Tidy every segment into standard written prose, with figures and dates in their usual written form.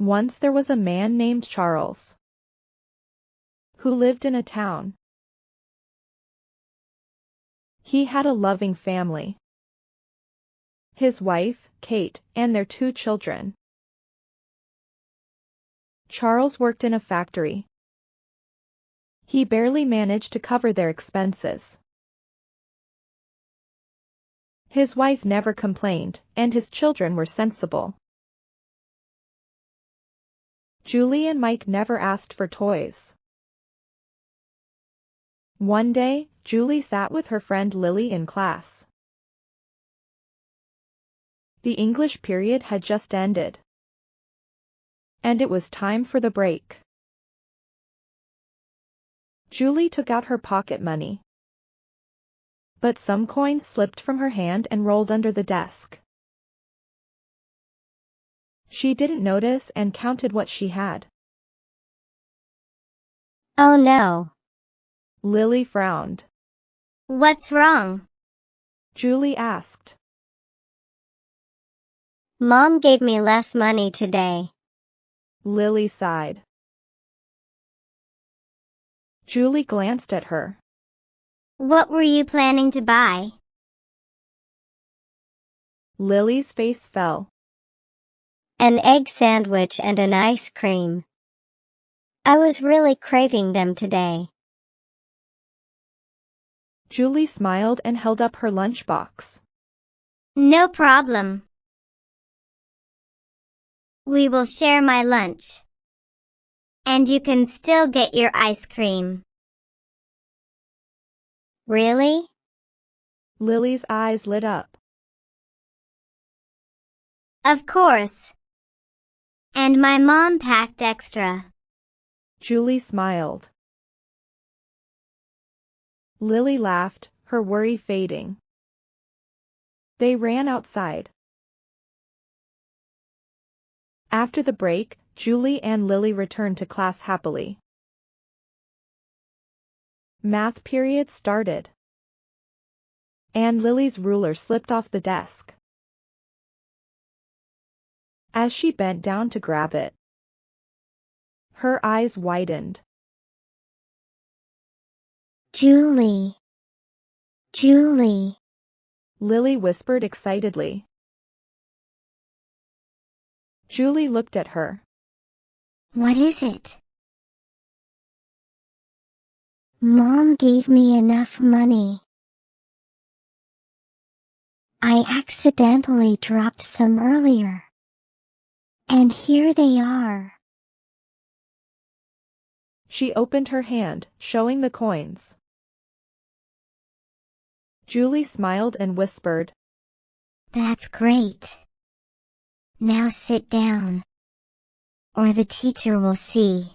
Once there was a man named Charles who lived in a town. He had a loving family. His wife, Kate, and their 2 children. Charles worked in a factory. He barely managed to cover their expenses. His wife never complained, and his children were sensible. Julie and Mike never asked for toys. One day, Julie sat with her friend Lily in class. The English period had just ended, and it was time for the break. Julie took out her pocket money, but some coins slipped from her hand and rolled under the desk. She didn't notice and counted what she had. Oh no. Lily frowned. What's wrong? Julie asked. Mom gave me less money today. Lily sighed. Julie glanced at her. What were you planning to buy? Lily's face fell. An egg sandwich and an ice cream. I was really craving them today. Julie smiled and held up her lunchbox. No problem. We will share my lunch. And you can still get your ice cream. Really? Lily's eyes lit up. Of course. And my mom packed extra. Julie smiled. Lily laughed, her worry fading. They ran outside. After the break, Julie and Lily returned to class happily. Math period started, and Lily's ruler slipped off the desk. As she bent down to grab it, her eyes widened. Julie. Julie. Lily whispered excitedly. Julie looked at her. What is it? Mom gave me enough money. I accidentally dropped some earlier. And here they are. She opened her hand, showing the coins. Julie smiled and whispered, That's great. Now sit down, or the teacher will see.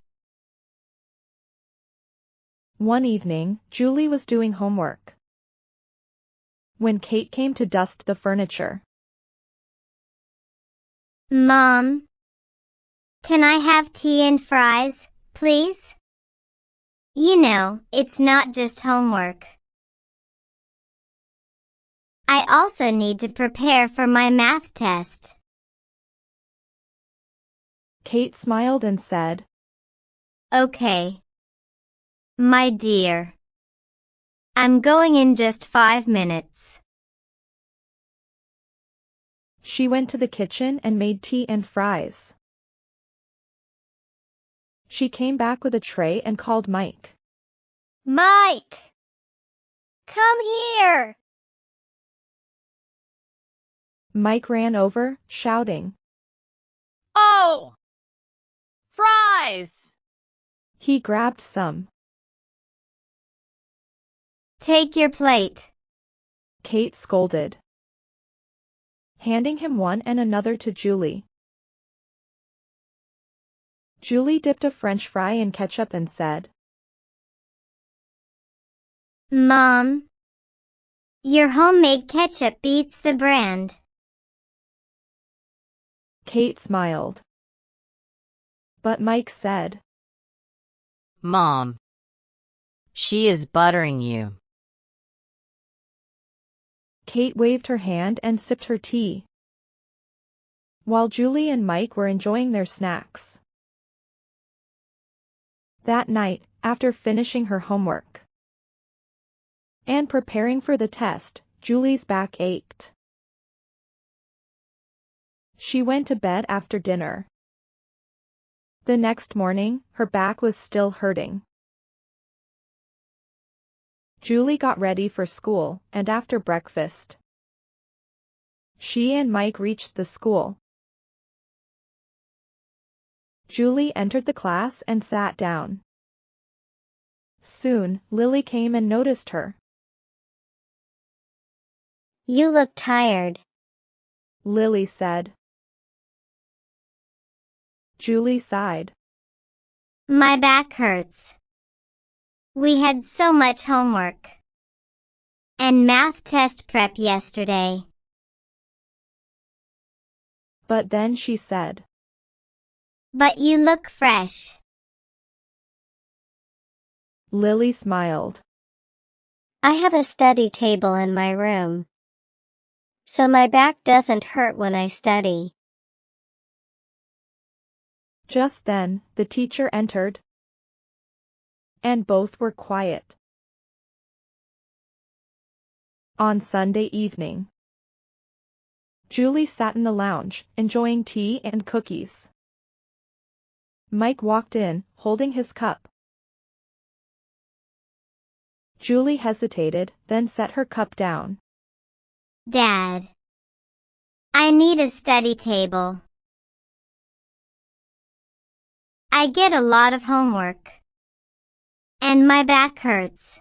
One evening, Julie was doing homework when Kate came to dust the furniture. Mom, can I have tea and fries, please? You know, it's not just homework. I also need to prepare for my math test. Kate smiled and said, Okay. My dear. I'm going in just 5 minutes. She went to the kitchen and made tea and fries. She came back with a tray and called Mike. Mike! Come here! Mike ran over, shouting. Oh! Fries! He grabbed some. Take your plate. Kate scolded, handing him one and another to Julie. Julie dipped a French fry in ketchup and said, Mom, your homemade ketchup beats the brand. Kate smiled. But Mike said, Mom, she is buttering you. Kate waved her hand and sipped her tea. while Julie and Mike were enjoying their snacks. That night, after finishing her homework and preparing for the test, Julie's back ached. She went to bed after dinner. The next morning, her back was still hurting. Julie got ready for school, and after breakfast, she and Mike reached the school. Julie entered the class and sat down. Soon, Lily came and noticed her. You look tired. Lily said. Julie sighed. My back hurts. We had so much homework and math test prep yesterday. But then she said, But you look fresh. Lily smiled. I have a study table in my room, so my back doesn't hurt when I study. Just then, the teacher entered, and both were quiet. On Sunday evening, Julie sat in the lounge, enjoying tea and cookies. Mike walked in, holding his cup. Julie hesitated, then set her cup down. Dad, I need a study table. I get a lot of homework, and my back hurts.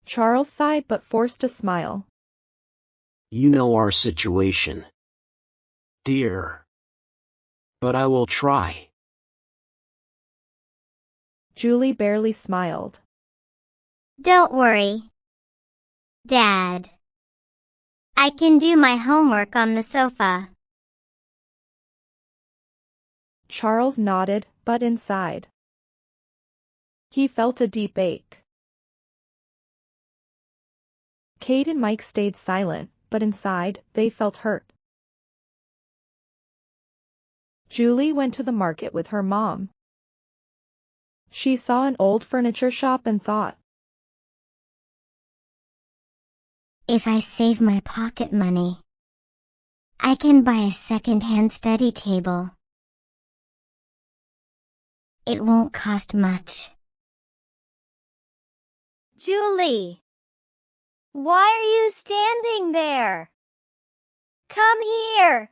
Charles sighed but forced a smile. You know our situation, dear. But I will try. Julie barely smiled. Don't worry, Dad. I can do my homework on the sofa. Charles nodded, but inside, he felt a deep ache. Kate and Mike stayed silent, but inside, they felt hurt. Julie went to the market with her mom. She saw an old furniture shop and thought, If I save my pocket money, I can buy a second-hand study table. It won't cost much. Julie, why are you standing there? Come here.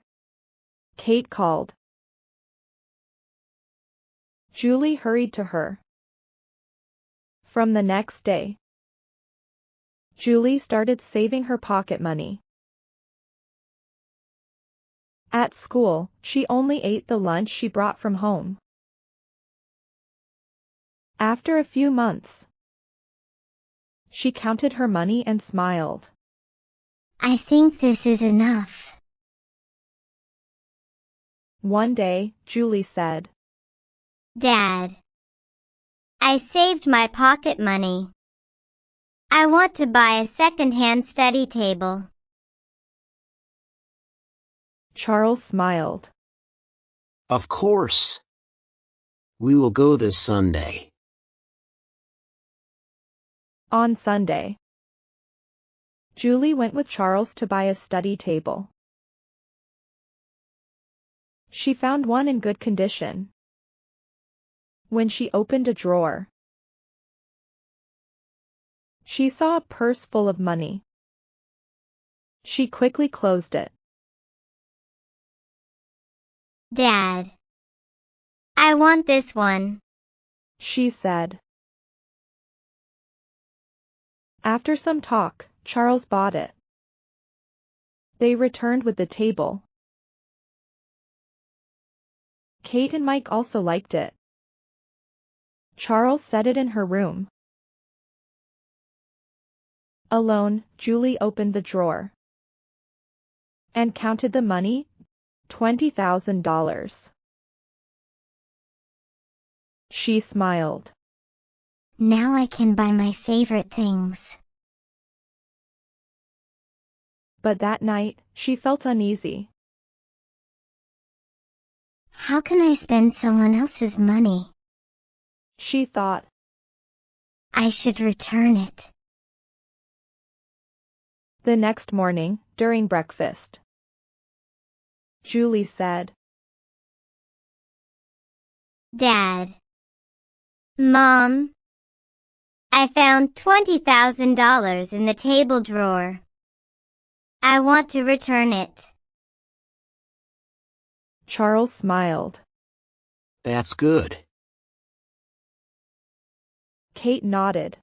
Kate called. Julie hurried to her. From the next day, Julie started saving her pocket money. At school, she only ate the lunch she brought from home. After a few months, she counted her money and smiled. I think this is enough. One day, Julie said, Dad, I saved my pocket money. I want to buy a second-hand study table. Charles smiled. Of course. We will go this Sunday. On Sunday, Julie went with Charles to buy a study table. She found one in good condition. When she opened a drawer, she saw a purse full of money. She quickly closed it. Dad, I want this one, she said. After some talk, Charles bought it. They returned with the table. Kate and Mike also liked it. Charles set it in her room. Alone, Julie opened the drawer and counted the money, $20,000. She smiled. Now I can buy my favorite things. But that night, she felt uneasy. How can I spend someone else's money? She thought. I should return it. The next morning, during breakfast, Julie said, Dad. Mom. I found $20,000 in the table drawer. I want to return it. Charles smiled. That's good. Kate nodded.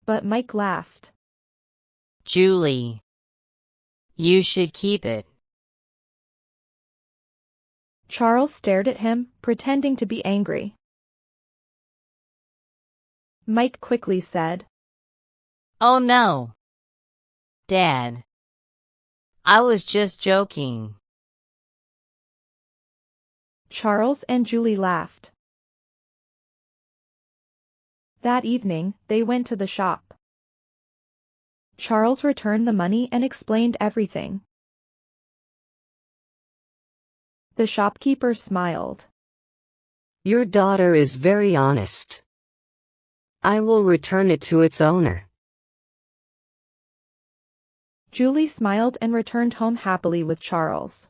But Mike laughed. Julie, you should keep it. Charles stared at him, pretending to be angry. Mike quickly said, Oh no. Dad. I was just joking. Charles and Julie laughed. That evening, they went to the shop. Charles returned the money and explained everything. The shopkeeper smiled. Your daughter is very honest. I will return it to its owner. Julie smiled and returned home happily with Charles.